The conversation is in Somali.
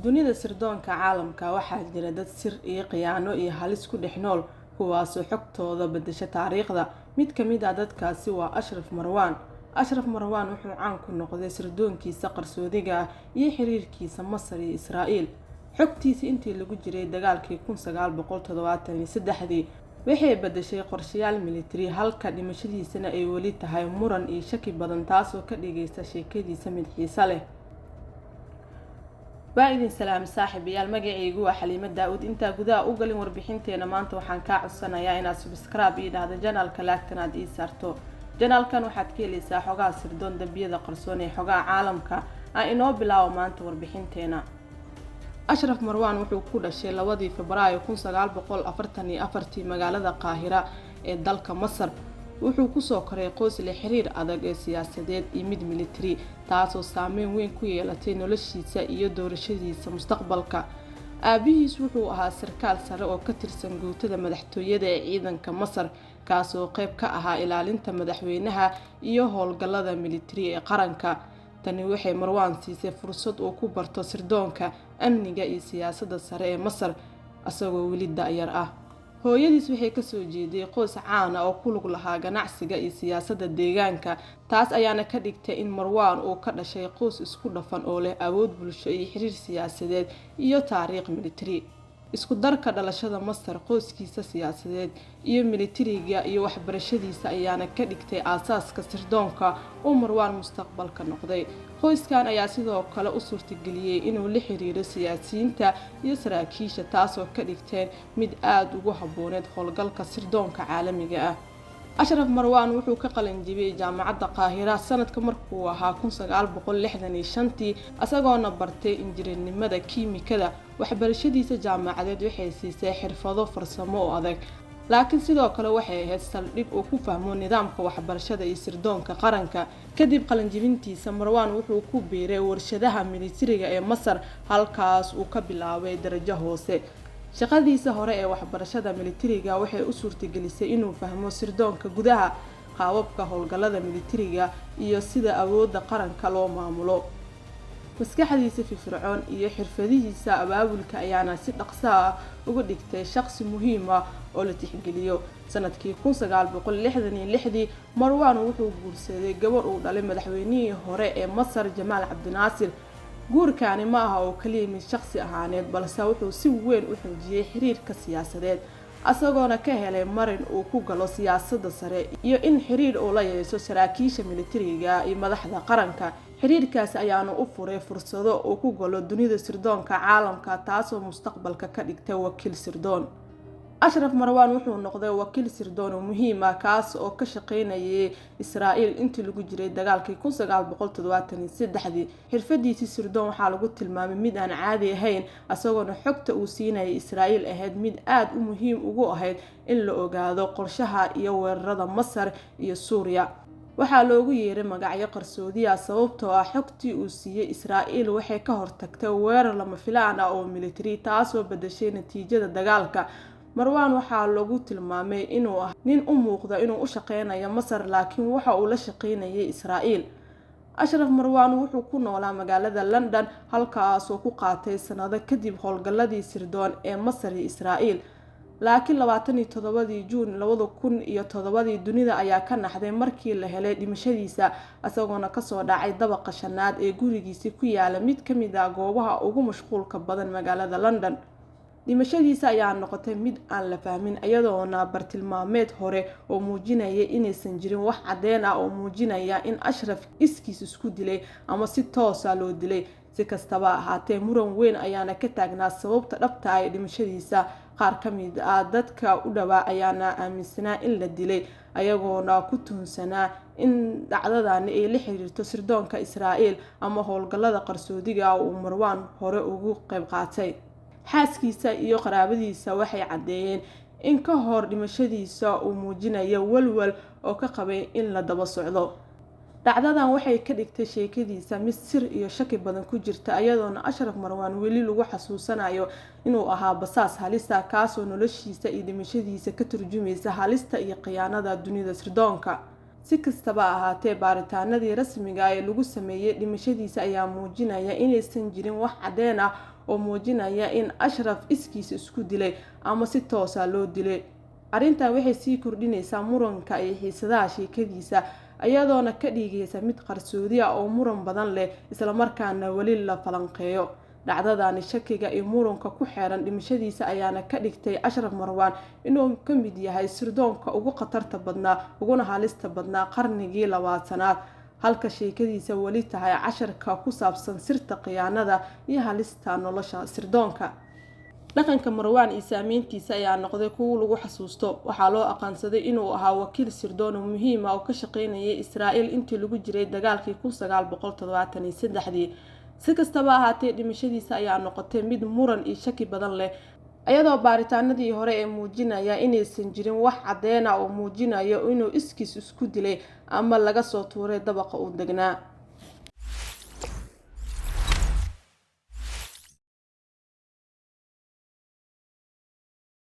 dunida sirdoonka caalamka waxaa jira dad sir iyo khiyaano iyo halis ku dhex nool kuwaasoo xogtooda bedesha taariikhda. Mid ka mid ah dadkaasi waa Ashraf Marwan wuxuu caan ku noqday sirdoonkiisa qarsoodiga ah iyo xiriirkiisa Masar iyo Israa'iil. xogtiisa intii lagu jiray dagaalkii 1973 waxay bedeshay qorshayaal militari halka dhimashadiisana ay weli tahay muran iyo shaki badan taasoo ka dhigaysa sheekadiisa mid xiiso leh. Baa'idin salaam saaxiibayaal, magacaygu waa Xaliimo Daawud. inta gudaha u galin warbixinteena maanta waxaan ka codsanayaa inaad subscribe ii dhahdo channelka laagtana aad ii saarto. channelkan waxaad ka helaysaa xogaha sirdoon dambiyada qarsoon ee xogaha caalamka. inoo bilaabo maanta warbixinteena. Ashraf Marwan wuxuu ku dhashay 2 Febraayo 1944 magaalada Qaahira ee dalka Masar. wuxuu ku soo koray qoys leh xiriir adag ee siyaasadeed iyo mid militari taasoo saameyn weyn ku yeelatay noloshiisa iyo doorashadiisa mustaqbalka. aabihiis wuxuu ahaa sarkaal sare oo ka tirsan guutada madaxtooyada ee ciidanka Masar kaasoo qayb ka ahaa ilaalinta madaxweynaha iyo howlgallada militari ee qaranka. tani waxay Marwan siisay fursad uu ku barto sirdoonka, amniga iyo siyaasadda sare ee Masar asagoo weli da'yar ah. hooyadiis waxay ka soo jeeday qoys caan ah oo ku lug lahaa ganacsiga iyo siyaasadda deegaanka. taas ayaana ka dhigtay in Marwan uu ka dhashay qoys isku dhafan oo leh awood bulsho iyo xiriir siyaasadeed iyo taariikh militari. isku darka dhalashada Masar, qoyskiisa siyaasadeed iyo militariga iyo waxbarashadiisa ayaana ka dhigtay aasaaska sirdoonka oo Marwan mustaqbalka noqday. qoyskan ayaa sidoo kale u suurtageliyay inuu la xiriiro siyaasiyiinta iyo saraakiisha taasoo ka dhigtay mid aad ugu habbooneed howlgalka sirdoonka caalamiga ah. Ashraf Marwan wuxuu ka qalin jebiyay jaamacadda Qaahira sanadka markuu ahaa 1965 asagoona bartay injineernimada kiimikada. waxbarashadiisa jaamacadeed waxay siisay xirfado farsamo oo adag, laakiin sidoo kale waxay ahayd saldhig uu ku fahmo nidaamka waxbarashada iyo sirdoonka qaranka. kadib qalinjebintiisa Marwan wuxuu ku biiray warshadaha militariga ee Masar halkaas uu ka bilaabay darajo hoose. shaqadiisa hore ee waxbarashada militariga waxay u suurtagelisay inuu fahmo sirdoonka gudaha, qaababka howlgallada militariga iyo sida awoodda qaranka loo maamulo. maskaxdiisa firfircoon iyo xirfadihiisa abaabulka ayaana si dhaqso ah uga dhigtay shaqsi muhiim ah oo la tixgeliyo. sanadkii 1966 Marwan wuxuu guursaday gabar uu dhalay madaxweynihii hore ee Masar Jamaal Cabdinaasir. guurkaani ma aha oo kaliya mid shaqsi ahaaneed balse wuxuu si weyn u xoojiyay xiriirka siyaasadeed asagoona ka helay marin uu ku galo siyaasadda sare iyo in xiriir uu la yeesho saraakiisha militariga iyo madaxda qaranka. xiriirkaasi ayaana u furay fursado uu ku galo dunida sirdoonka caalamka taasoo mustaqbalka ka dhigtay wakiil sirdoon. Ashraf Marwan wuxuu noqday wakiil sirdoon oo muhiim ah kaas oo ka shaqeynayay Israa'iil intii lagu jiray dagaalkii 1973. xirfadiisa sirdoon waxaa lagu tilmaamay mid aan caadi ahayn asagoona xogta uu siinayay Israa'iil ahayd mid aad u muhiim ugu ahayd in la ogaado qorshaha iyo weerarada Masar iyo Suuriya. waxaa loogu yeeray magacyo qarsoodi ah sababtoo ah xogtii uu siiyay Israa'iil waxay ka hortagtay weerar lama filaan ah oo militari taasoo bedeshay natiijada dagaalka. Marwan waxaa lagu tilmaamay inuu ah nin u muuqda inuu u shaqeynayo Masar laakiin waxa uu la shaqeynayay Israa'iil. Ashraf Marwan wuxuu ku noolaa magaalada London halkaas oo ku qaatay sanado kadib howlgalladii sirdoon ee Masar iyo Israa'iil. laakiin 27 Juun 2007 dunida ayaa ka naxday markii la helay dhimashadiisa asagoona ka soo dhacay dabaqa shanaad ee gurigiisa ku yaala mid ka mid ah goobaha ugu mashquulka badan magaalada London. dhimashadiisa ayaa noqotay mid aan la fahmin iyadoona bartilmaameed hore oo muujinaya inaysan jirin wax caddeyn ah oo muujinaya in Ashraf iskiis isku dilay ama si toos ah loo dilay. si kastaba ahaatee muran weyn ayaana ka taagnaa sababta dhabta ah ee dhimashadiisa. qaar ka mid ah dadka u dhawaa ayaana aaminsanaa in la dilay ayagoona ku tuhunsanaa in dhacdadani ay la xiriirto sirdoonka Israa'iil ama howlgallada qarsoodiga uu Marwan hore ugu qayb qaatay. xaaskiisa iyo qaraabadiisa waxay cadeeyeen in ka hor dhimashadiisa uu muujinayo walwal oo ka qabay in la daba socdo. dhacdadan waxay ka dhigtay sheekadiisa mid sir iyo shaki badan ku jirta iyadoona Ashraf Marwan weli lagu xasuusanayo inuu ahaa basaas halista kaasoo noloshiisa iyo dhimashadiisa ka turjumaysa halista iyo khiyaanada dunida sirdoonka. si kastaba ahaatee baaritaanadii rasmiga ah ee lagu sameeyay dhimashadiisa ayaa muujinaya inaysan jirin wax caddeyn ah oo muujinaya in Ashraf iskiis isku dilay ama si toos ah loo dilay. Arrintan waxay sii kordhinaysaa muranka iyo xiisadaha sheekadiisa, ayadoona ka dhigaysa mid qarsoodi ah oo muran badan leh isla markaana wali la falanqeeyo. dhacdadani shakiga iyo muranka ku xeeran dhimashadiisa ayaana ka dhigtay Ashraf Marwan inuu ka mid yahay sirdoonka ugu khatarta badnaa uguna halista badnaa qarnigii 20aad, halka sheekadiisa wali tahay casharka ku saabsan sirta khiyaanada iyo halista nolosha sirdoonka. dhaqanka Marwan iyo saameyntiisa ayaa noqday kuwo lagu xasuusto. waxaa loo aqoonsaday inuu ahaa wakiil sirdoon oo muhiim ah oo ka shaqeynayay Israa'iil intii lagu jiray dagaalkii 1973. si kastaba ahaatee dhimashadiisa ayaa noqotay mid muran iyo shaki badan leh, iyadoo baaritaanadii hore ee muujinaya inaysan jirin wax caddeyn ah oo muujinaya inuu iskiis isku dilay ama laga soo tuuray dabaqa uu degnaa.